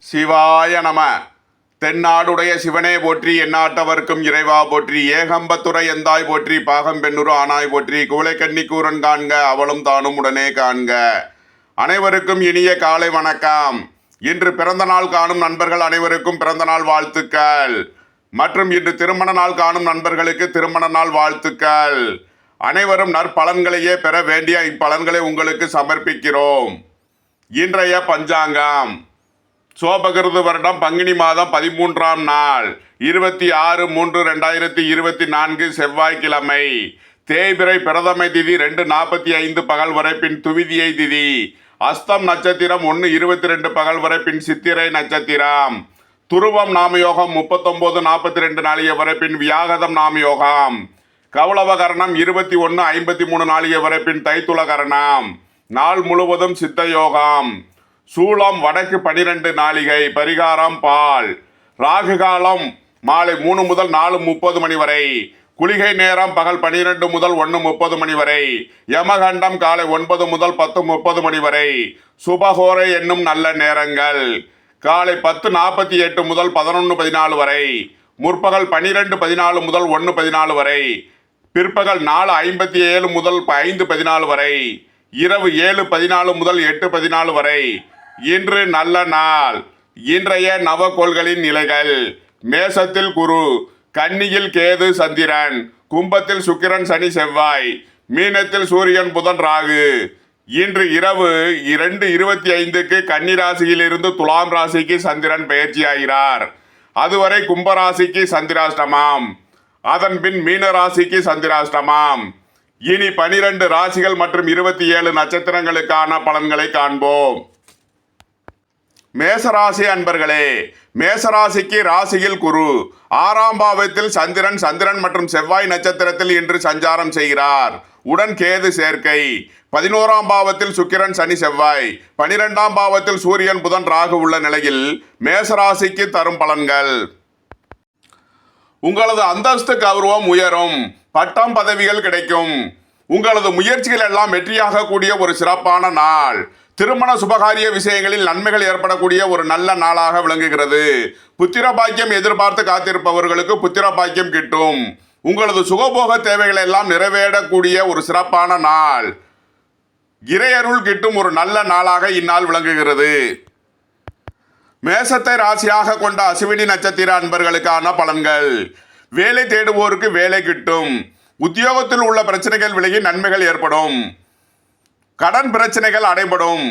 சிவாய நம. தென்னாடுடைய சிவனே போற்றி, எந்நாட்டவர்க்கும் இறைவா போற்றி, ஏகம்பத்துறை எந்தாய் போற்றி, பாகம் பெண்ணுரு ஆனாய் போற்றி, குவளைக்கண்ணி கூரன் காண்க அவளும் தானும் உடனே காண்க. அனைவருக்கும் இனிய காலை வணக்கம். இன்று பிறந்த நாள் காணும் நண்பர்கள் அனைவருக்கும் பிறந்த நாள் வாழ்த்துக்கள். மற்றும் இன்று திருமண நாள் காணும் நண்பர்களுக்கு திருமண நாள் வாழ்த்துக்கள். அனைவரும் நற்பலன்களையே பெற வேண்டிய இப்பலன்களை உங்களுக்கு சமர்ப்பிக்கிறோம். இன்றைய பஞ்சாங்கம் சோபகிருது வருடம் பங்குனி மாதம் 13ஆம் நாள் 26/3/2024 செவ்வாய்க்கிழமை. தேய்பிறை பிரதமை திதி 2:45 பகல் வரை, பின் துவிதியை திதி. அஸ்தம் நட்சத்திரம் 1:22 பகல் வரை, பின் சித்திரை நட்சத்திரம். துருவம் நாமயோகம் 39:42 நாளிகை வரை, பின் வியாகதம் நாமயோகம். கௌளவகரணம் 21:53 நாளிகை வரை, பின் தைத்துள கரணம். நாள் முழுவதும் சித்த யோகம். சூலம் வடக்கு 12 நாளிகை. பரிகாரம் பால். ராகு காலம் மாலை 3 முதல் 4:30 மணி வரை. குளிகை நேரம் பகல் 12 முதல் 1:30 மணி வரை. யமகண்டம் காலை 9 முதல் 10:30 மணி வரை. சுபகோரை என்னும் நல்ல நேரங்கள் காலை 10:48 முதல் 11:14 வரை. முற்பகல் 12:14 முதல் 1:14 வரை. பிற்பகல் 4:57 முதல் 5:14 வரை. இரவு 7:14 முதல் 8:14 வரை. இன்று நல்ல நாள். இன்றைய நவகோள்களின் நிலைகள்: மேசத்தில் குரு, கன்னியில் கேது சந்திரன், கும்பத்தில் சுக்கிரன் சனி செவ்வாய், மீனத்தில் சூரியன் புதன் ராகு. இன்று இரவு 2:25க்கு கன்னி ராசியிலிருந்து துலாம் ராசிக்கு சந்திரன் பெயர்ச்சியாகிறார். அதுவரை கும்பராசிக்கு சந்திராஷ்டமம், அதன் பின் மீன ராசிக்கு சந்திராஷ்டமம். இனி 12 ராசிகள் மற்றும் 27 நட்சத்திரங்களுக்கான பலன்களை காண்போம். மேசராசி அன்பர்களே, மேசராசிக்கு ராசியில் குரு, 6ஆம் பாவத்தில் சந்திரன் மற்றும் செவ்வாய் நட்சத்திரத்தில் இன்று சஞ்சாரம் செய்கிறார். உடன் கேது சேர்க்கை. 11ஆம் பாவத்தில் சுக்கிரன் சனி செவ்வாய், 12ஆம் பாவத்தில் சூரியன் புதன் ராகு உள்ள நிலையில் மேசராசிக்கு தரும் பலன்கள்: உங்களது அந்தஸ்து கௌரவம் உயரும். பட்டம் பதவிகள் கிடைக்கும். உங்களது முயற்சிகள் எல்லாம் வெற்றியாக கூடிய ஒரு சிறப்பான நாள். திருமண சுபகாரிய விஷயங்களில் நன்மைகள் ஏற்படக்கூடிய ஒரு நல்ல நாளாக விளங்குகிறது. புத்திர பாக்கியம் எதிர்பார்த்து காத்திருப்பவர்களுக்கு புத்திர பாக்கியம் கிட்டும். உங்களது சுகபோக தேவைகள் எல்லாம் நிறைவேறக்கூடிய ஒரு சிறப்பான நாள். இறையருள் கிட்டும் ஒரு நல்ல நாளாக இந்நாள் விளங்குகிறது. மேசத்தை ராசியாக கொண்ட அசுவினி நட்சத்திர அன்பர்களுக்கான பலன்கள்: வேலை தேடுவோருக்கு வேலை கிட்டும். உத்தியோகத்தில் உள்ள பிரச்சனைகள் விலகி நன்மைகள் ஏற்படும். கடன் பிரச்சனைகள் அடைபடும்.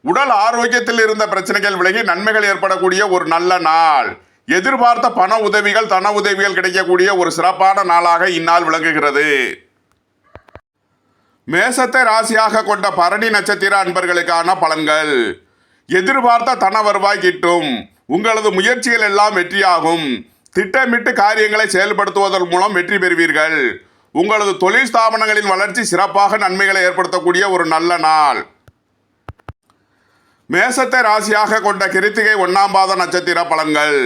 உடல் ஆரோக்கியத்தில் இருந்த பிரச்சனைகள் விலகி நன்மைகள் ஏற்படக்கூடிய ஒரு நல்ல நாள். எதிர்பார்த்த பண உதவிகள் தன உதவிகள் கிடைக்கக்கூடிய ஒரு சிறப்பான நாளாக இந்நாள் விளங்குகிறது. மேசத்தை ராசியாக கொண்ட பரணி நட்சத்திர அன்பர்களுக்கான பலன்கள்: எதிர்பார்த்த தன வருவாய் கிட்டும். உங்களது முயற்சிகள் எல்லாம் வெற்றியாகும். திட்டமிட்டு காரியங்களை செயல்படுத்துவதன் மூலம் வெற்றி பெறுவீர்கள். உங்களது தொழில் ஸ்தாபனங்களின் வளர்ச்சி சிறப்பாக நன்மைகளை ஏற்படுத்தக்கூடிய ஒரு நல்ல நாள். மேசத்தை ராசியாக கொண்ட கிருத்திகை 1ஆம் பாத நட்சத்திர பலன்கள்: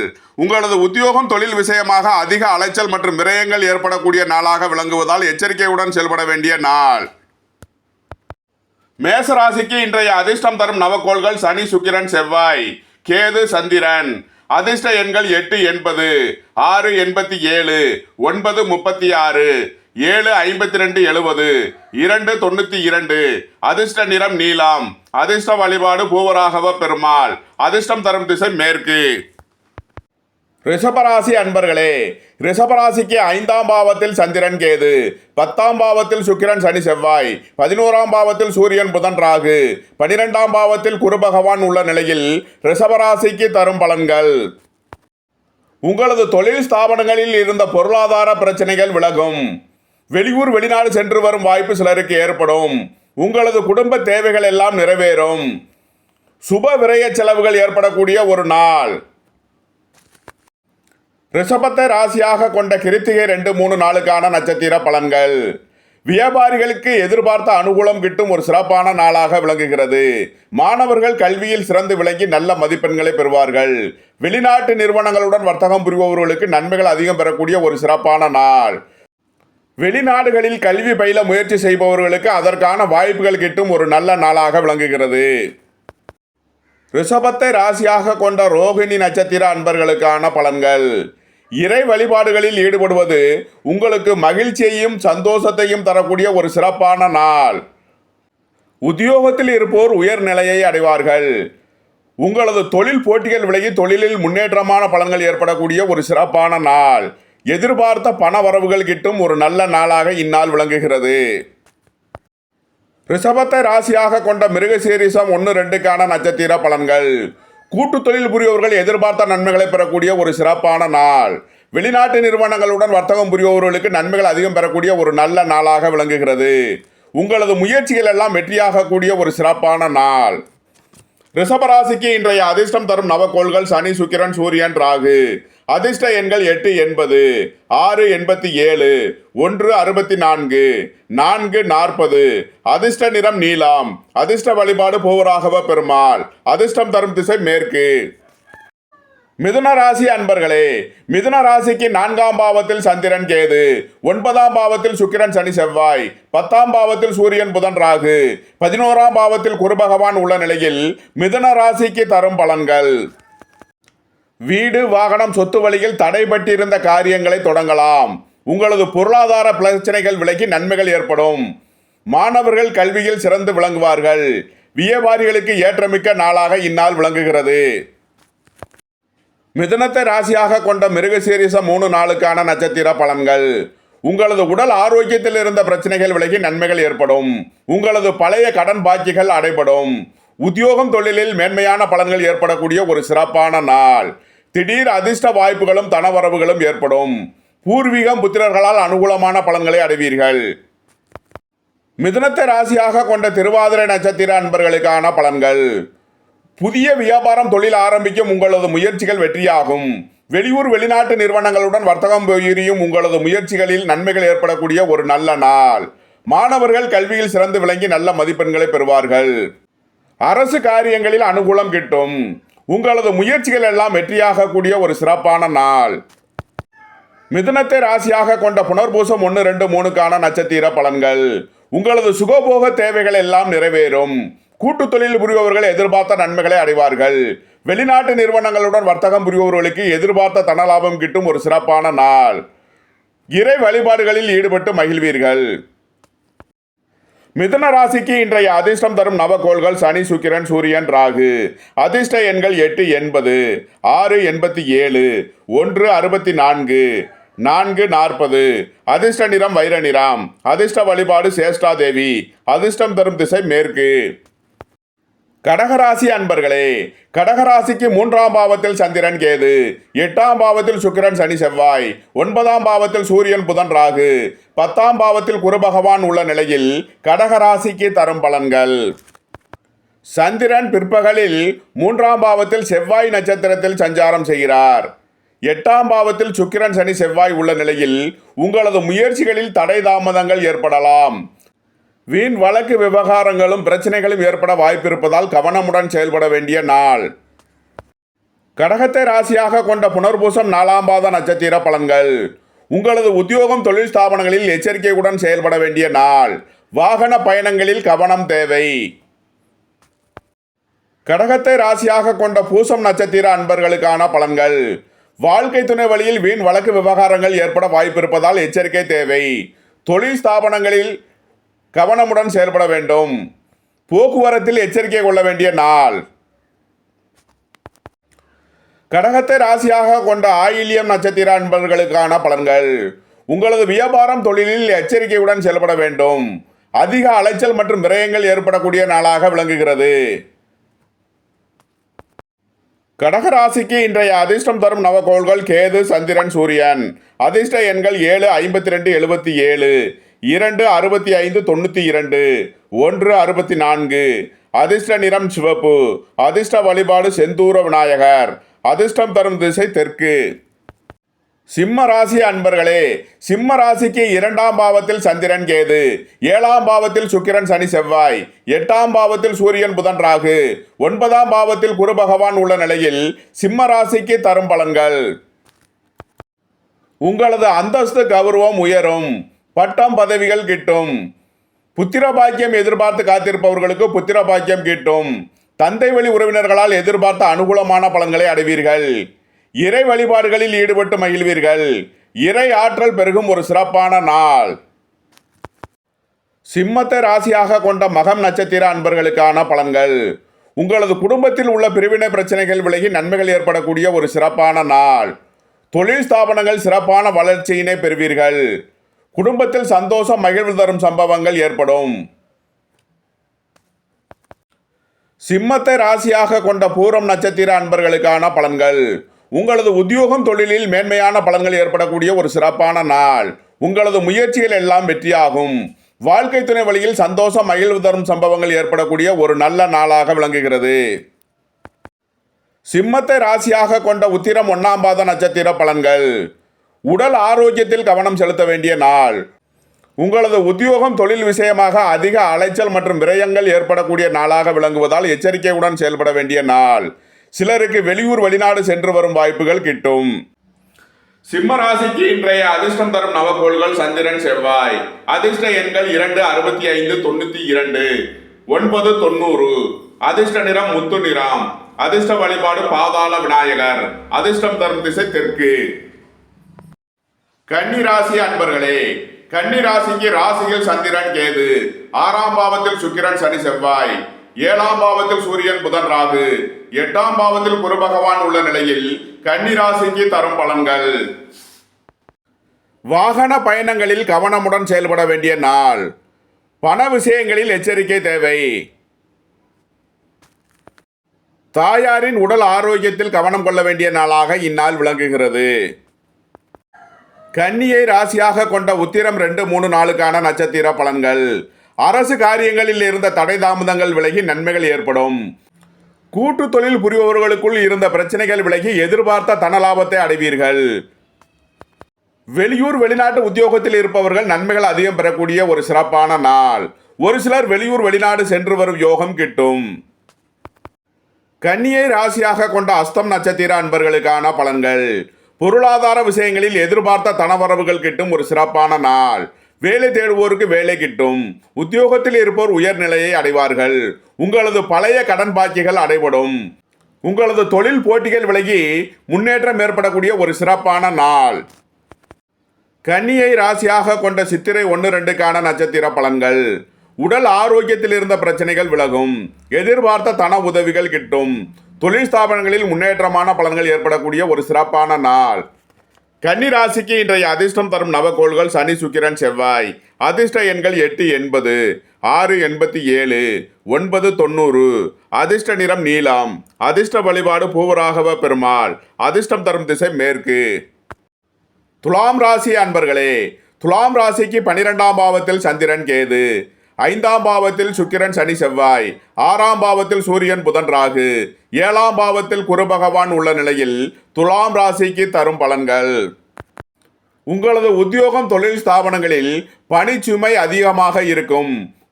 உங்களது உத்தியோகம் தொழில் விஷயமாக அதிக அலைச்சல் மற்றும் விரயங்கள் ஏற்படக்கூடிய நாளாக விளங்குவதால் எச்சரிக்கையுடன் செயல்பட வேண்டிய நாள். மேச ராசிக்கு இன்றைய அதிர்ஷ்டம் தரும் நவக்கோள்கள் சனி சுக்கிரன் செவ்வாய் கேது சந்திரன். அதிர்ஷ்ட எண்கள் 880, 687, 936, 75270, 292. அதிர்ஷ்ட நிறம் நீலம். அதிர்ஷ்ட வழிபாடு பூவராகவ பெருமாள். அதிர்ஷ்டம் தரும் திசை மேற்கு. ரிஷபராசி அன்பர்களே, ரிஷபராசிக்கு 5ஆம் பாவத்தில் சந்திரன் கேது, 10ஆம் பாவத்தில் சுக்கிரன் சனி செவ்வாய், 11ஆம் பாவத்தில் சூரியன் புதன் ராகு, 12ஆம் பாவத்தில் குரு பகவான் உள்ள நிலையில் ரிஷபராசிக்கு தரும் பலன்கள்: உங்களது தொழில் ஸ்தாபனங்களில் இருந்த பொருளாதார பிரச்சனைகள் விலகும். வெளியூர் வெளிநாடு சென்று வரும் வாய்ப்பு சிலருக்கு ஏற்படும். உங்களது குடும்ப தேவைகள் எல்லாம் நிறைவேறும். சுப விரய செலவுகள் ஏற்படக்கூடிய ஒரு நாள். ரிஷபத்தை ராசியாக கொண்ட கிருத்திகை 2-3 நாளுக்கான நட்சத்திர பலன்கள்: வியாபாரிகளுக்கு எதிர்பார்த்த அனுகூலம் கிட்டும் ஒரு சிறப்பான நாளாக விளங்குகிறது. மாணவர்கள் கல்வியில் சிறந்து விளங்கி நல்ல மதிப்பெண்களை பெறுவார்கள். வெளிநாட்டு நிறுவனங்களுடன் வர்த்தகம் புரிபவர்களுக்கு நன்மைகள் அதிகம் பெறக்கூடிய ஒரு சிறப்பான நாள். வெளிநாடுகளில் கல்வி பயில முயற்சி செய்பவர்களுக்கு அதற்கான வாய்ப்புகள் கிட்டும் ஒரு நல்ல நாளாக விளங்குகிறது. ரிஷபத்தை ராசியாக கொண்ட ரோகிணி நட்சத்திர அன்பர்களுக்கான பலன்கள். இறை வழிபாடுகளில் ஈடுபடுவது உங்களுக்கு மகிழ்ச்சியையும் சந்தோஷத்தையும் தரக்கூடிய ஒரு சிறப்பான நாள். உத்தியோகத்தில் இருப்போர் உயர்நிலையை அடைவார்கள். உங்களது தொழில் போட்டிகள் விலகி தொழிலில் முன்னேற்றமான பலன்கள் ஏற்படக்கூடிய ஒரு சிறப்பான நாள். எதிர்பார்த்த பண வரவுகள் கிட்டும் ஒரு நல்ல நாளாக இந்நாள் விளங்குகிறது. ரிஷபத்தை ராசியாக கொண்ட மிருகசீரிஷம் 1-2க்கான நட்சத்திர பலன்கள். கூட்டு தொழில் புரிபவர்கள் எதிர்பார்த்த நன்மைகளை பெறக்கூடிய ஒரு சிறப்பான நாள். வெளிநாட்டு நிறுவனங்களுடன் வர்த்தகம் புரிபவர்களுக்கு நன்மைகள் அதிகம் பெறக்கூடிய ஒரு நல்ல நாளாக விளங்குகிறது. உங்களது முயற்சிகள் எல்லாம் வெற்றியாகக்கூடிய ஒரு சிறப்பான நாள். ரிஷபராசிக்கு இன்றைய அதிர்ஷ்டம் தரும் நவக்கோள்கள் சனி, சுக்கிரன், சூரியன், ராகு. அதிர்ஷ்ட எண்கள் 8-80, 6-87, 1-64, 4-40. அதிர்ஷ்ட நிறம் நீலம். அதிர்ஷ்ட வழிபாடு பூவராகவ பெருமாள். அதிர்ஷ்டம் தரும் திசை மேற்கு. மிதுன ராசி அன்பர்களே, மிதுன ராசிக்கு 4ஆம் பாவத்தில் சந்திரன், கேது, 9ஆம் பாவத்தில் சுக்கிரன், சனி, செவ்வாய், 10ஆம் பாவத்தில் சூரியன், புதன், ராகு, 11ஆம் பாவத்தில் குரு பகவான் உள்ள நிலையில் மிதுன ராசிக்கு தரும் பலன்கள். வீடு, வாகனம், சொத்து வழியில் தடைபட்டிருந்த காரியங்களை தொடங்கலாம். உங்களது பொருளாதார பிரச்சனைகள் விலகி நன்மைகள் ஏற்படும். மாணவர்கள் கல்வியில் சிறந்து விளங்குவார்கள். வியாபாரிகளுக்கு ஏற்றமிக்க நாளாக இந்நாள் விளங்குகிறது. மிதுனத்தை ராசியாக கொண்ட மிருகசீரிஷம் 3-4க்கான நட்சத்திர பலன்கள். உங்களது உடல் ஆரோக்கியத்தில் இருந்த பிரச்சனைகள் விலகி நன்மைகள் ஏற்படும். உங்களது பழைய கடன் பாக்கிகள் அடைபடும். உத்தியோகம், தொழிலில் மேன்மையான பலன்கள் ஏற்படக்கூடிய ஒரு சிறப்பான நாள். திடீர் அதிர்ஷ்ட வாய்ப்புகளும் தனவரவுகளும் ஏற்படும். பூர்வீகம், புத்திரர்களால் அனுகூலமான பலன்களை அடைவீர்கள். மிதுனத்தை ராசியாக கொண்ட திருவாதிரை நட்சத்திர அன்பர்களுக்கான பலன்கள். புதிய வியாபாரம், தொழில் ஆரம்பிக்கும் உங்களது முயற்சிகள் வெற்றியாகும். வெளியூர், வெளிநாட்டு நிறுவனங்களுடன் வர்த்தகம் புரியும் உங்களது முயற்சிகளில் நன்மைகள் ஏற்படக்கூடிய ஒரு நல்ல நாள். மாணவர்கள் கல்வியில் சிறந்து விளங்கி நல்ல மதிப்பெண்களை பெறுவார்கள். அரசு காரியங்களில் அனுகூலம் கிட்டும். உங்களது முயற்சிகள் எல்லாம் வெற்றியாகக்கூடிய ஒரு சிறப்பான நாள். மிதுனத்தை ராசியாக கொண்ட புனர்பூசம் 1-2-3க்கான நட்சத்திர பலன்கள். உங்களது சுகபோக தேவைகள் எல்லாம் நிறைவேறும். கூட்டு தொழில் புரிபவர்கள் எதிர்பார்த்த நன்மைகளை அடைவார்கள். வெளிநாட்டு நிறுவனங்களுடன் வர்த்தகம் புரிபவர்களுக்கு எதிர்பார்த்த தனலாபம் கிட்டும் ஒரு சிறப்பான நாள். இறை வழிபாடுகளில் ஈடுபட்டு மகிழ்வீர்கள். மிதுன ராசிக்கு இன்றைய அதிர்ஷ்டம் தரும் நவக்கோள்கள் சனி, சுக்கிரன், சூரியன், ராகு. அதிர்ஷ்ட எண்கள் 8-80, 6-87, 1-64, 4-40. அதிர்ஷ்ட நிறம் வைர நிறம். அதிர்ஷ்ட வழிபாடு சேஷ்டா தேவி. அதிர்ஷ்டம் தரும் திசை மேற்கு. கடகராசி அன்பர்களே, கடகராசிக்கு 3ஆம் பாவத்தில் சந்திரன், கேது, 8ஆம் பாவத்தில் சுக்கிரன், சனி, செவ்வாய், 9ஆம் பாவத்தில் சூரியன், புதன், ராகு, 10ஆம் பாவத்தில் குரு பகவான் உள்ள நிலையில் கடகராசிக்கு தரும் பலன்கள். சந்திரன் பிற்பகலில் 3ஆம் பாவத்தில் செவ்வாய் நட்சத்திரத்தில் சஞ்சாரம் செய்கிறார். 8ஆம் பாவத்தில் சுக்கிரன், சனி, செவ்வாய் உள்ள நிலையில் உங்களது முயற்சிகளில் தடை தாமதங்கள் ஏற்படலாம். வீண் வழக்கு விவகாரங்களும் பிரச்சனைகளும் ஏற்பட வாய்ப்பிருப்பதால் கவனமுடன் செயல்பட வேண்டிய நாள். கடகத்தை ராசியாக கொண்ட புனர்பூசம் 4ஆம் பாத நட்சத்திர பலன்கள். உங்களது உத்தியோகம், தொழில் ஸ்தாபனங்களில் எச்சரிக்கையுடன் செயல்பட வேண்டிய நாள். வாகன பயணங்களில் கவனம் தேவை. கடகத்தை ராசியாக கொண்ட பூசம் நட்சத்திர அன்பர்களுக்கான பலன்கள். வாழ்க்கை துணை வழியில் வீண் வழக்கு விவகாரங்கள் ஏற்பட வாய்ப்பிருப்பதால் எச்சரிக்கை தேவை. தொழில் ஸ்தாபனங்களில் கவனமுடன் செயல்பட வேண்டும். போக்குவரத்தில் எச்சரிக்கை கொள்ள வேண்டிய நாள். கடகத்தை ராசியாக கொண்ட ஆயில்யம் நட்சத்திர அன்பர்களுக்கான பலன்கள். உங்களது வியாபாரம், தொழிலில் எச்சரிக்கையுடன் செயல்பட வேண்டும். அதிக அலைச்சல் மற்றும் விரயங்கள் ஏற்படக்கூடிய நாளாக விளங்குகிறது. கடகராசிக்கு இன்றைய அதிர்ஷ்டம் தரும் நவக்கோள்கள் கேது, சந்திரன், சூரியன். அதிர்ஷ்ட எண்கள் 7-52-77, 2-65-92, 1-64. அதிர்ஷ்ட நிறம் சிவப்பு. அதிர்ஷ்ட வழிபாடு செந்தூர விநாயகர். அதிர்ஷ்டம் தரும் திசை தெற்கு. சிம்ம ராசி அன்பர்களே, சிம்ம ராசிக்கு 2ஆம் பாவத்தில் சந்திரன், கேது, 7ஆம் பாவத்தில் சுக்கிரன், சனி, செவ்வாய், 8ஆம் பாவத்தில் சூரியன், புதன், ராகு, 9ஆம் பாவத்தில் குரு பகவான் உள்ள நிலையில் சிம்ம ராசிக்கு தரும் பலன்கள். உங்களது அந்தஸ்து, கௌரவம் உயரும். பட்டம், பதவிகள் கிட்டும். புத்திர பாக்கியம் எதிர்பார்த்து காத்திருப்பவர்களுக்கு புத்திர பாக்கியம் கிட்டும். தந்தை வழி உறவினர்களால் எதிர்பார்த்த அனுகூலமான பலன்களை அடைவீர்கள். இறை வழிபாடுகளில் ஈடுபட்டு மகிழ்வீர்கள். இறை ஆற்றல் பெருகும் ஒரு சிறப்பான நாள். சிம்மத்தை ராசியாக கொண்ட மகம் நட்சத்திர அன்பர்களுக்கான பலன்கள். உங்களது குடும்பத்தில் உள்ள பிரிவினை பிரச்சனைகள் விலகி நன்மைகள் ஏற்படக்கூடிய ஒரு சிறப்பான நாள். தொழில் ஸ்தாபனங்கள் சிறப்பான வளர்ச்சியினை பெறுவீர்கள். குடும்பத்தில் சந்தோஷம் மகிழ்வு தரும் சம்பவங்கள் ஏற்படும். சிம்மத்தை ராசியாக கொண்ட பூரம் நட்சத்திர அன்பர்களுக்கான பலன்கள். உங்களது உத்தியோகம் தொழிலில் மேன்மையான பலன்கள் ஏற்படக்கூடிய ஒரு சிறப்பான நாள். உங்களது முயற்சிகள் எல்லாம் வெற்றியாகும். வாழ்க்கை துணை வழியில் சந்தோஷம் மகிழ்வு தரும் சம்பவங்கள் ஏற்படக்கூடிய ஒரு நல்ல நாளாக விளங்குகிறது. சிம்மத்தை ராசியாக கொண்ட உத்திரம் 1ஆம் பாத நட்சத்திர பலன்கள். உடல் ஆரோக்கியத்தில் கவனம் செலுத்த வேண்டிய நாள். உங்களது உத்தியோகம் தொழில் விஷயமாக அதிக அலைச்சல் மற்றும் விரயங்கள் ஏற்படக்கூடிய நாளாக விளங்குவதால் எச்சரிக்கையுடன் செயல்பட வேண்டிய நாள். சிலருக்கு வெளியூர் வெளிநாடு சென்று வரும் வாய்ப்புகள் கிட்டும். சிம்ம ராசிக்கு இன்றைய அதிர்ஷ்டம் தரும் நவக்கோள்கள் சந்திரன் செவ்வாய். அதிர்ஷ்ட எண்கள் 2, 65, 92, 9, 90. அதிர்ஷ்ட நிறம் முத்து நிறம். அதிர்ஷ்ட வழிபாடு பாதாள விநாயகர். அதிர்ஷ்டம் தரும் திசை தெற்கு. கன்னி ராசி அன்பர்களே, கன்னி ராசிக்கு ராசியில் சந்திரன் கேது, 6ஆம் பாவத்தில் சுக்கிரன் சனி செவ்வாய், 7ஆம் பாவத்தில் சூரியன் புதன் ராகு, 8ஆம் பாவத்தில் குரு பகவான் உள்ள நிலையில் கன்னி ராசிக்கு தரும் பலன்கள். வாகன பயணங்களில் கவனமுடன் செயல்பட வேண்டிய நாள். பண விஷயங்களில் எச்சரிக்கை தேவை. தாயாரின் உடல் ஆரோக்கியத்தில் கவனம் கொள்ள வேண்டிய நாளாக இந்நாள் விளங்குகிறது. கன்னியை ராசியாக கொண்ட உத்திரம் 2, 3, 4க்கான நட்சத்திர பலன்கள். அரசு காரியங்களில் இருந்த தடை தாமதங்கள் விலகி நன்மைகள் ஏற்படும். கூட்டு தொழில் புரிபவர்களுக்குள் இருந்த பிரச்சனைகள் விலகி எதிர்பார்த்த தன லாபத்தை அடைவீர்கள். வெளியூர் வெளிநாட்டு உத்தியோகத்தில் இருப்பவர்கள் நன்மைகள் அதிகம் பெறக்கூடிய ஒரு சிறப்பான நாள். ஒரு சிலர் வெளியூர் வெளிநாடு சென்று வரும் யோகம் கிட்டும். கன்னியை ராசியாக கொண்ட அஸ்தம் நட்சத்திர அன்பர்களுக்கான பலன்கள். பொருளாதார விஷயங்களில் எதிர்பார்த்த தனவரவுகள் கிட்டும் ஒரு சிறப்பான நாள். வேலை தேடுவோருக்கு வேலை கிட்டும். உத்தியோகத்தில் இருப்போர் உயர்நிலையை அடைவார்கள். உங்களது பழைய கடன் பாக்கிகள் அடைபடும். உங்களது தொழில் போட்டிகள் விலகி முன்னேற்றம் ஏற்படக்கூடிய ஒரு சிறப்பான நாள். கன்னியை ராசியாக கொண்ட சித்திரை 1, 2க்கான நட்சத்திர பலன்கள். உடல் ஆரோக்கியத்தில் இருந்த பிரச்சனைகள் விலகும். எதிர்பார்த்த தன உதவிகள் கிட்டும். தொழில் ஸ்தாபனங்களில் முன்னேற்றமான பலன்கள் ஏற்படக்கூடிய ஒரு சிறப்பான நாள். கன்னி ராசிக்கு இன்றைய அதிர்ஷ்டம் தரும் நவக்கோள்கள் சனி சுக்கிரன் செவ்வாய். அதிர்ஷ்ட எண்கள் 8, 80, 6, 87, 9, 90. அதிர்ஷ்ட நிறம் நீலம். அதிர்ஷ்ட வழிபாடு பூவராகவ பெருமாள். அதிர்ஷ்டம் தரும் திசை மேற்கு. துலாம் ராசி அன்பர்களே, துலாம் ராசிக்கு 12ஆம் பாவத்தில் சந்திரன் கேது, 5ஆம் பாவத்தில் சுக்கிரன் சனி செவ்வாய், 6ஆம் பாவத்தில் சூரியன் புதன் ராகு, 7ஆம் பாவத்தில் குரு பகவான் உள்ள நிலையில் துலாம் ராசிக்கு தரும் பலன்கள். உங்களது உத்தியோகம் தொழில் ஸ்தாபனங்களில் பணிச்சுமை அதிகமாக இருக்கும்.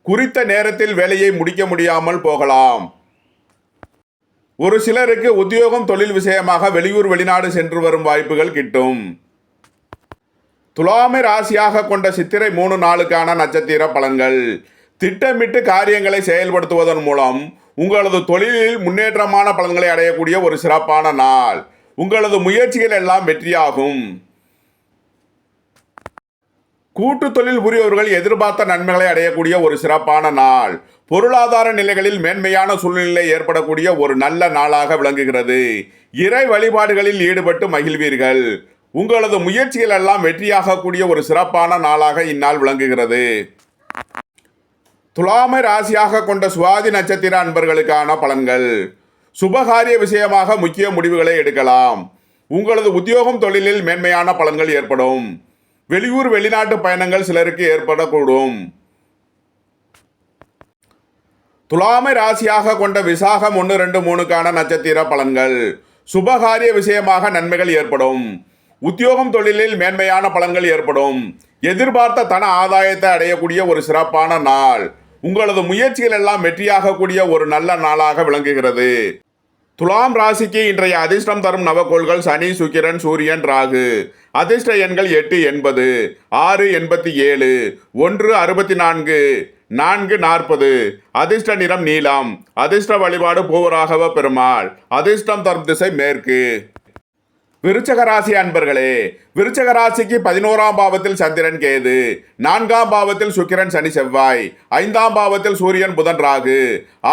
குறித்த நேரத்தில் வேலையை முடிக்க முடியாமல் போகலாம். ஒரு சிலருக்கு உத்தியோகம் தொழில் விஷயமாக வெளியூர் வெளிநாடு சென்று வரும் வாய்ப்புகள் கிட்டும். துலாமை ராசியாக கொண்ட சித்திரை 3, 4க்கான நட்சத்திர பலன்கள். திட்டமிட்டு காரியங்களை செயல்படுத்துவதன் மூலம் உங்களது தொழிலில் முன்னேற்றமான பலன்களை அடையக்கூடிய ஒரு சிறப்பான நாள். உங்களது முயற்சிகள் எல்லாம் வெற்றியாகும். கூட்டு தொழில் புரியவர்கள் எதிர்பார்த்த நன்மைகளை அடையக்கூடிய ஒரு சிறப்பான நாள். பொருளாதார நிலைகளில் மேன்மையான சூழ்நிலை ஏற்படக்கூடிய ஒரு நல்ல நாளாக விளங்குகிறது. இறை வழிபாடுகளில் ஈடுபட்டு மகிழ்வீர்கள். உங்களது முயற்சிகள் எல்லாம் வெற்றியாகக்கூடிய ஒரு சிறப்பான நாளாக இந்நாள் விளங்குகிறது. துலாமை ராசியாக கொண்ட சுவாதி நட்சத்திர அன்பர்களுக்கான பலன்கள். சுபகாரிய விஷயமாக முக்கிய முடிவுகளை எடுக்கலாம். உங்களது உத்தியோகம் தொழிலில் மேன்மையான பலன்கள் ஏற்படும். வெளியூர் வெளிநாட்டு பயணங்கள் சிலருக்கு ஏற்படக்கூடும். துலாமை ராசியாக கொண்ட விசாகம் 1, 2, 3க்கான நட்சத்திர பலன்கள். சுபகாரிய விஷயமாக நன்மைகள் ஏற்படும். உத்தியோகம் தொழிலில் மேன்மையான பலன்கள் ஏற்படும். எதிர்பார்த்த தன ஆதாயத்தை அடையக்கூடிய ஒரு சிறப்பான நாள். உங்களது முயற்சிகள் எல்லாம் வெற்றியாகக்கூடிய ஒரு நல்ல நாளாக விளங்குகிறது. துலாம் ராசிக்கு இன்றைய அதிர்ஷ்டம் தரும் நவக்கோள்கள் சனி சுக்கிரன் சூரியன் ராகு. அதிர்ஷ்ட எண்கள் 8, 80, 6, 87, 1, 64, 4:40. அதிர்ஷ்ட நிறம் நீலம். அதிர்ஷ்ட வழிபாடு பூவராகவ பெருமாள். அதிர்ஷ்டம் தரும் திசை மேற்கு. விருச்சக ராசி அன்பர்களே, விருச்சக ராசிக்கு 11ஆம் பாவத்தில் சந்திரன் கேது, 4ஆம் பாவத்தில் சுக்கிரன் சனி செவ்வாய், 5ஆம் பாவத்தில் சூரியன் புதன் ராகு,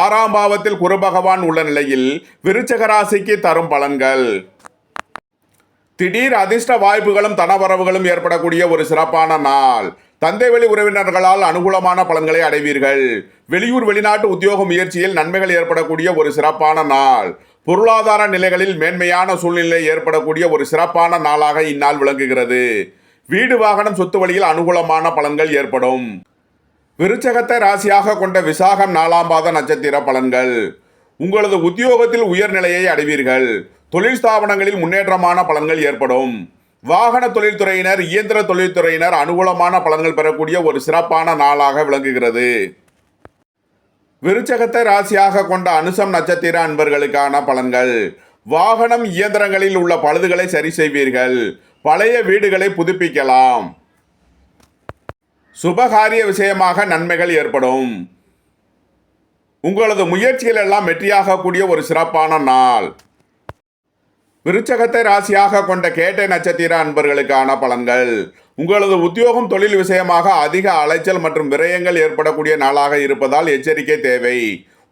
6ஆம் பாவத்தில் குரு பகவான் உள்ள நிலையில் விருச்சக ராசிக்கு தரும் பலன்கள். திடீர் அதிர்ஷ்ட வாய்ப்புகளும் தனவரவுகளும் ஏற்படக்கூடிய ஒரு சிறப்பான நாள். தந்தை வழி உறவினர்களால் அனுகூலமான பலன்களை அடைவீர்கள். வெளியூர் வெளிநாட்டு உத்தியோக முயற்சியில் நன்மைகள் ஏற்படக்கூடிய ஒரு சிறப்பான நாள். பொருளாதார நிலைகளில் மேன்மையான சூழ்நிலை ஏற்படக்கூடிய ஒரு சிறப்பான நாளாக இந்நாள் விளங்குகிறது. வீடு வாகனம் சொத்து வழியில் அனுகூலமான பலன்கள் ஏற்படும். விருச்சகத்தை ராசியாக கொண்ட விசாகம் 4ஆம் பாத நட்சத்திர பலன்கள். உங்களது உத்தியோகத்தில் உயர்நிலையை அடைவீர்கள். தொழில் ஸ்தாபனங்களில் முன்னேற்றமான பலன்கள் ஏற்படும். வாகன தொழில்துறையினர், இயந்திர தொழில்துறையினர் அனுகூலமான பலன்கள் பெறக்கூடிய ஒரு சிறப்பான நாளாக விளங்குகிறது. விருச்சகத்தை ராசியாக கொண்ட அனுசம் நட்சத்திர அன்பர்களுக்கான பலன்கள். வாகனம் இயந்திரங்களில் உள்ள பழுதுகளை சரி செய்வீர்கள். பழைய வீடுகளை புதுப்பிக்கலாம். சுபகாரிய விஷயமாக நன்மைகள் ஏற்படும். உங்களது முயற்சிகள் எல்லாம் வெற்றியாகக்கூடிய ஒரு சிறப்பான நாள். விருச்சகத்தை ராசியாக கொண்ட கேட்டை நட்சத்திர அன்பர்களுக்கான பலன்கள். உங்களது உத்தியோகம் தொழில் விஷயமாக அதிக அலைச்சல் மற்றும் விரயங்கள் ஏற்படக்கூடிய நாளாக இருப்பதால் எச்சரிக்கை தேவை.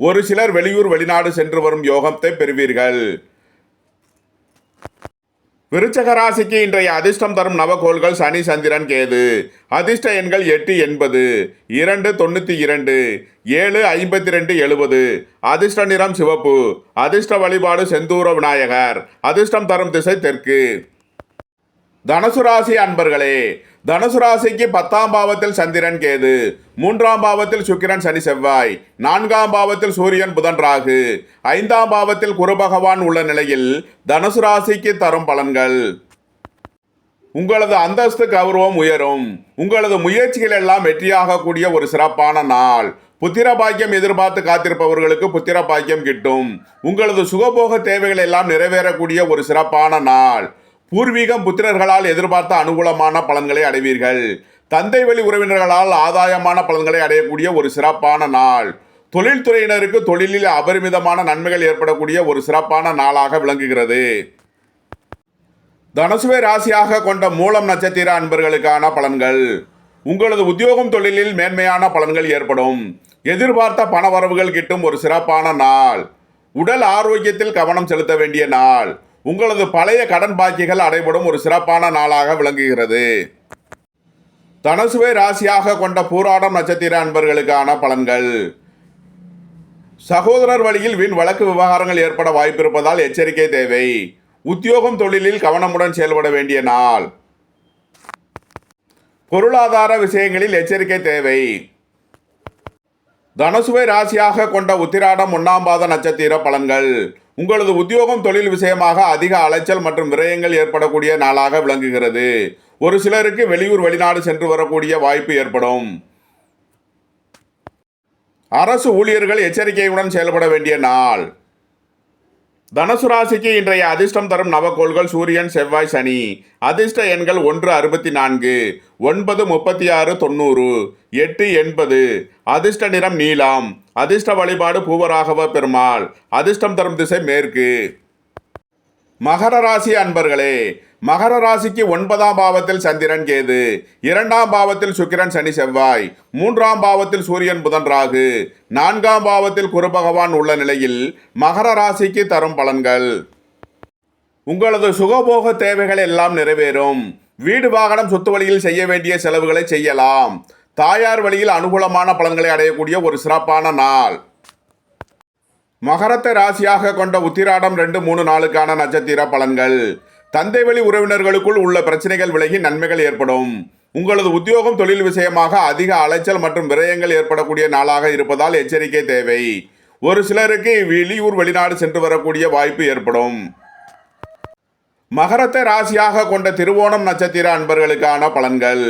ஒரு சிலர் வெளியூர் வெளிநாடு சென்று வரும் யோகத்தை பெறுவீர்கள். விருச்சக ராசிக்கு இன்றைய அதிர்ஷ்டம் தரும் நவகோள்கள் சனி சந்திரன் கேது. அதிர்ஷ்ட எண்கள் 880, 292, 752, 70. அதிர்ஷ்ட நிறம் சிவப்பு. அதிர்ஷ்ட வழிபாடு செந்தூர விநாயகர். அதிர்ஷ்டம் தரும் திசை தெற்கு. தனுசு ராசி அன்பர்களே, தனுசு ராசிக்கு 10ஆம் பாவத்தில் சந்திரன் கேது, 3ஆம் பாவத்தில் சுக்கிரன் சனி செவ்வாய், 4ஆம் பாவத்தில் சூரியன் புதன் ராகு, 5ஆம் பாவத்தில் குரு பகவான் உள்ள நிலையில் தனுசு ராசிக்கு தரும் பலன்கள். உங்களது அந்தஸ்து கௌரவம் உயரும். உங்களது முயற்சிகள் எல்லாம் வெற்றியாகக்கூடிய ஒரு சிறப்பான நாள். புத்திர பாக்கியம் எதிர்பார்த்து காத்திருப்பவர்களுக்கு புத்திர பாக்கியம் கிட்டும். உங்களது சுகபோக தேவைகள் எல்லாம் நிறைவேறக்கூடிய ஒரு சிறப்பான நாள். பூர்வீகம் புத்திரர்களால் எதிர்பார்த்த அனுகூலமான பலன்களை அடைவீர்கள். தந்தை வழி உறவினர்களால் ஆதாயமான பலன்களை அடையக்கூடிய ஒரு சிறப்பான நாள். தொழில்துறையினருக்கு தொழிலில் அபரிமிதமான நன்மைகள் ஏற்படக்கூடிய ஒரு சிறப்பான நாளாக விளங்குகிறது. தனுசுவை ராசியாக கொண்ட மூலம் நட்சத்திர அன்பர்களுக்கான பலன்கள். உங்களது உத்தியோகம் தொழிலில் மேன்மையான பலன்கள் ஏற்படும். எதிர்பார்த்த பண வரவுகள் கிட்டும் ஒரு சிறப்பான நாள். உடல் ஆரோக்கியத்தில் கவனம் செலுத்த வேண்டிய நாள். உங்களது பழைய கடன் பாக்கிகள் அடைபடும் ஒரு சிறப்பான நாளாக விளங்குகிறது. தனுசுவை ராசியாக கொண்ட பூராடம் நட்சத்திர அன்பர்களுக்கான பலன்கள். சகோதரர் வழியில் வீண் வழக்கு விவகாரங்கள் ஏற்பட வாய்ப்பிருப்பதால் எச்சரிக்கை தேவை. உத்தியோகம் தொழிலில் கவனமுடன் செயல்பட வேண்டிய நாள். பொருளாதார விஷயங்களில் எச்சரிக்கை தேவை. தனுசுவை ராசியாக கொண்ட உத்திராடம் 1ஆம் பாத நட்சத்திர பலன்கள். உங்களது உத்தியோகம் தொழில் விஷயமாக அதிக அலைச்சல் மற்றும் விரயங்கள் ஏற்படக்கூடிய நாளாக விளங்குகிறது. ஒரு சிலருக்கு வெளியூர் வெளிநாடு சென்று வரக்கூடிய வாய்ப்பு ஏற்படும். அரசு ஊழியர்கள் எச்சரிக்கையுடன் செயல்பட வேண்டிய நாள். தனுசு ராசிக்கு இன்றைய அதிர்ஷ்டம் தரும் நவகோள்கள் சூரியன் செவ்வாய் சனி. அதிர்ஷ்ட எண்கள் 164, 936, 90, 880. அதிர்ஷ்ட நிறம் நீலம். அதிர்ஷ்ட வழிபாடு பூவராகவ பெருமாள். அதிர்ஷ்டம் தரும் திசை மேற்கு. மகர ராசி அன்பர்களே, மகர ராசிக்கு 9ஆம் பாவத்தில் சந்திரன் கேது, 2ஆம் பாவத்தில் சுக்கிரன் சனி செவ்வாய், 3ஆம் பாவத்தில் சூரியன் புதன் ராகு, 4ஆம் பாவத்தில் குரு பகவான் உள்ள நிலையில் மகர ராசிக்கு தரும் பலன்கள். உங்களது சுகபோக தேவைகள் எல்லாம் நிறைவேறும். வீடு வாகனம் சொத்து வழியில் செய்ய வேண்டிய செலவுகளை செய்யலாம். தாயார் வழியில் அனுகூலமான பலன்களை அடையக்கூடிய ஒரு சிறப்பான நாள். மகரத்தை ராசியாக கொண்ட உத்திராடம் 2, 3, 4க்கான நட்சத்திர பலன்கள். தந்தை வழி உறவினர்களுக்குள் உள்ள பிரச்சனைகள் விலகி நன்மைகள் ஏற்படும். உங்களது உத்தியோகம் தொழில் விஷயமாக அதிக அலைச்சல் மற்றும் விரயங்கள் ஏற்படக்கூடிய நாளாக இருப்பதால் எச்சரிக்கை தேவை. ஒரு சிலருக்கு வெளியூர் வெளிநாடு சென்று வரக்கூடிய வாய்ப்பு ஏற்படும். மகரத்தை ராசியாக கொண்ட திருவோணம் நட்சத்திர அன்பர்களுக்கான பலன்கள்.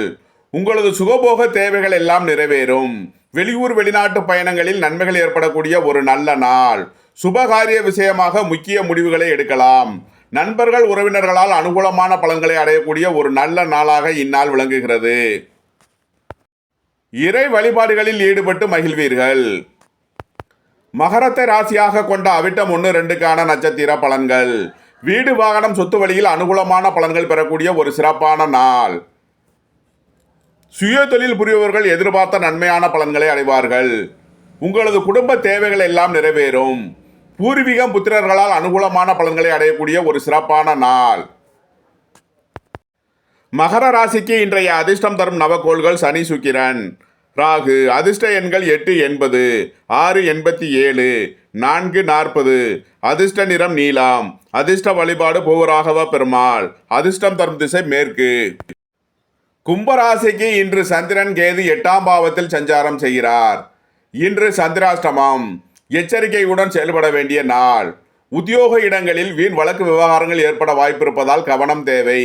உங்களது சுகபோக தேவைகள் எல்லாம் நிறைவேறும். வெளியூர் வெளிநாட்டு பயணங்களில் நன்மைகள் ஏற்படக்கூடிய ஒரு நல்ல நாள். சுபகாரிய விஷயமாக முக்கிய முடிவுகளை எடுக்கலாம். நண்பர்கள் உறவினர்களால் அனுகூலமான பலன்களை அடையக்கூடிய ஒரு நல்ல நாளாக இந்நாள் விளங்குகிறது. இறை வழிபாடுகளில் ஈடுபட்டு மகிழ்வீர்கள். மகரத்தை ராசியாக கொண்ட அவிட்டம் 1-2க்கான நட்சத்திர பலன்கள். வீடு வாகனம் சொத்து வழியில் அனுகூலமான பலன்கள் பெறக்கூடிய ஒரு சிறப்பான நாள். சுய தொழில் புரிபவர்கள் எதிர்பார்த்த நன்மையான பலன்களை அடைவார்கள். உங்களது குடும்ப தேவைகள் எல்லாம் நிறைவேறும். பூர்வீகம் புத்திரர்களால் அனுகூலமான பலன்களை அடையக்கூடிய ஒரு சிறப்பான நாள். மகர ராசிக்கு இன்றைய அதிர்ஷ்டம் தரும் நவக்கோள்கள் சனி, சுக்கிரன், ராகு. அதிர்ஷ்ட எண்கள் 8-80, 6-87, 4-40. அதிர்ஷ்ட நிறம் நீலம். அதிர்ஷ்ட வழிபாடு பூவராகவ பெருமாள். அதிர்ஷ்டம் தரும் திசை மேற்கு. கும்பராசிக்கு இன்று சந்திரன், கேது 8ஆம் பாவத்தில் சஞ்சாரம் செய்கிறார். இன்று சந்திராஷ்டமம். எச்சரிக்கையுடன் செயல்பட வேண்டிய நாள். உத்தியோக இடங்களில் வீண் வழக்கு விவகாரங்கள் ஏற்பட வாய்ப்பிருப்பதால் கவனம் தேவை.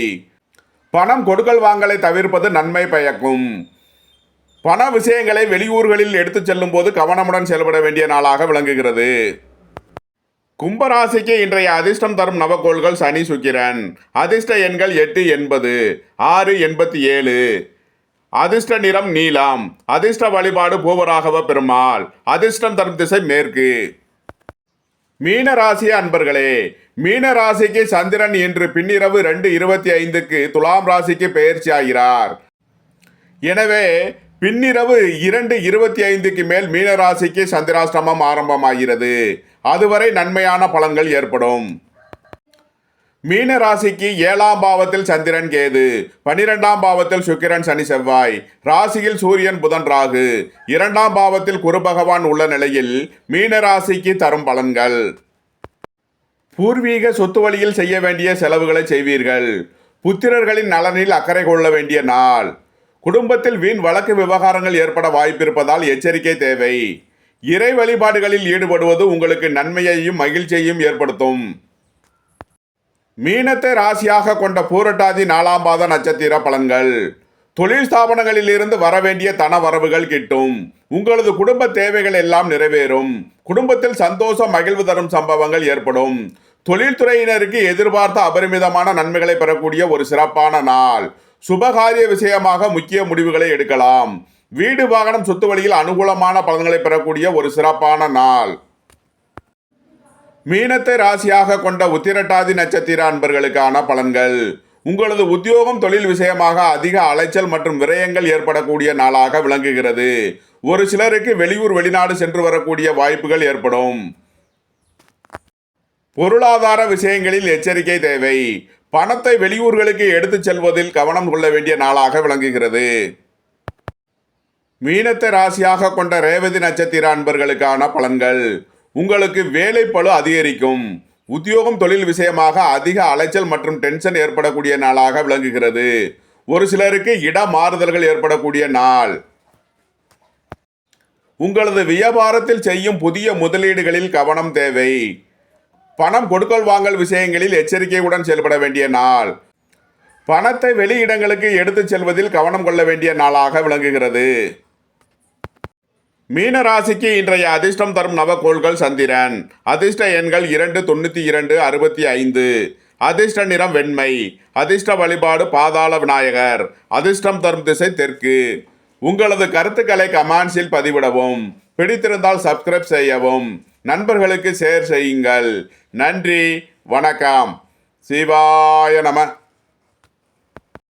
பணம் கொடுக்கல் வாங்கலை தவிர்ப்பது நன்மை பயக்கும். பண விஷயங்களை வெளியூர்களில் எடுத்துச் செல்லும் போது கவனமுடன் செயல்பட வேண்டிய நாளாக விளங்குகிறது. கும்பராசிக்கு இன்றைய அதிர்ஷ்டம் தரும் நவக்கோள்கள் சனி, சுக்கிரன். அதிர்ஷ்ட எண்கள் 8-80, 6-87. அதிர்ஷ்ட நிறம் நீலம். அதிர்ஷ்ட வழிபாடு பூவராகவ பெருமாள். அதிர்ஷ்டம் தரும் திசை மேற்கு. மீன ராசி அன்பர்களே, மீன ராசிக்கு சந்திரன் இன்று பின்னிரவு 2:25க்கு துலாம் ராசிக்கு பெயர்ச்சி ஆகிறார். எனவே பின்னிரவு 2:25க்கு மேல் மீன ராசிக்கு சந்திராஷ்டமம் ஆரம்பமாகிறது. அதுவரை நன்மையான பலன்கள் ஏற்படும். மீன ராசிக்கு 7ஆம் பாவத்தில் சந்திரன், கேது, 12ஆம் பாவத்தில் சுக்கிரன், சனி, செவ்வாய், ராசியில் சூரியன், புதன், ராகு, 2ஆம் பாவத்தில் குரு பகவான் உள்ள நிலையில் மீன ராசிக்கு தரும் பலன்கள். பூர்வீக சொத்து வழியில் செய்ய வேண்டிய செலவுகளை செய்வீர்கள். புத்திரர்களின் நலனில் அக்கறை கொள்ள வேண்டிய நாள். குடும்பத்தில் வீண் வழக்கு விவகாரங்கள் ஏற்பட வாய்ப்பிருப்பதால் எச்சரிக்கை தேவை. இறை வழிபாடுகளில் ஈடுபடுவது உங்களுக்கு நன்மையையும் மகிழ்ச்சியையும் ஏற்படுத்தும். மீனத்தை ராசியாக கொண்ட பூரட்டாதி 4ஆம் பாத நட்சத்திர பலன்கள். தொழில் ஸ்தாபனங்களில் இருந்து வரவேண்டிய தன வரவுகள் கிட்டும். உங்களது குடும்ப தேவைகள் எல்லாம் நிறைவேறும். குடும்பத்தில் சந்தோஷம், மகிழ்வு தரும் சம்பவங்கள் ஏற்படும். தொழில்துறையினருக்கு எதிர்பார்த்த அபரிமிதமான நன்மைகளை பெறக்கூடிய ஒரு சிறப்பான நாள். சுபகாரிய விஷயமாக முக்கிய முடிவுகளை எடுக்கலாம். வீடு வாகனம் சொத்து வழியில் அனுகூலமான பலன்களை பெறக்கூடிய ஒரு சிறப்பான நாள். மீனத்தை ராசியாக கொண்ட உத்திரட்டாதி நட்சத்திர அன்பர்களுக்கான பலன்கள். உங்களது உத்தியோகம் தொழில் விஷயமாக அதிக அலைச்சல் மற்றும் விரயங்கள் ஏற்படக்கூடிய நாளாக விளங்குகிறது. ஒரு சிலருக்கு வெளியூர் வெளிநாடு சென்று வரக்கூடிய வாய்ப்புகள் ஏற்படும். பொருளாதார விஷயங்களில் எச்சரிக்கை தேவை. பணத்தை வெளியூர்களுக்கு எடுத்துச் செல்வதில் கவனம் கொள்ள வேண்டிய நாளாக விளங்குகிறது. மீனத்தை ராசியாக கொண்ட ரேவதி நட்சத்திர அன்பர்களுக்கான பலன்கள். உங்களுக்கு வேலைப்பளு அதிகரிக்கும். உத்தியோகம் தொழில் விஷயமாக அதிக அலைச்சல் மற்றும் டென்ஷன் ஏற்படக்கூடிய நாளாக விளங்குகிறது. ஒரு சிலருக்கு இட மாறுதல்கள் ஏற்படக்கூடிய நாள். உங்களது வியாபாரத்தில் செய்யும் புதிய முதலீடுகளில் கவனம் தேவை. பணம் கொடுக்கல் வாங்கல் விஷயங்களில் எச்சரிக்கையுடன் செயல்பட வேண்டிய நாள். பணத்தை வெளியிடங்களுக்கு எடுத்துச் செல்வதில் கவனம் கொள்ள வேண்டிய நாளாக விளங்குகிறது. மீன ராசிக்கு இன்றைய அதிர்ஷ்டம் தரும் நவக்கோள்கள் சந்திரன். அதிர்ஷ்ட எண்கள் 2, 92, 65. அதிர்ஷ்ட நிறம் வெண்மை. அதிர்ஷ்ட வழிபாடு பாதாள விநாயகர். அதிர்ஷ்டம் தரும் திசை தெற்கு. உங்களது கருத்துக்களை கமெண்ட்ஸில் பதிவிடவும். பிடித்திருந்தால் சப்ஸ்கிரைப் செய்யவும். நண்பர்களுக்கு ஷேர் செய்யுங்கள். நன்றி, வணக்கம். சிவாய நம.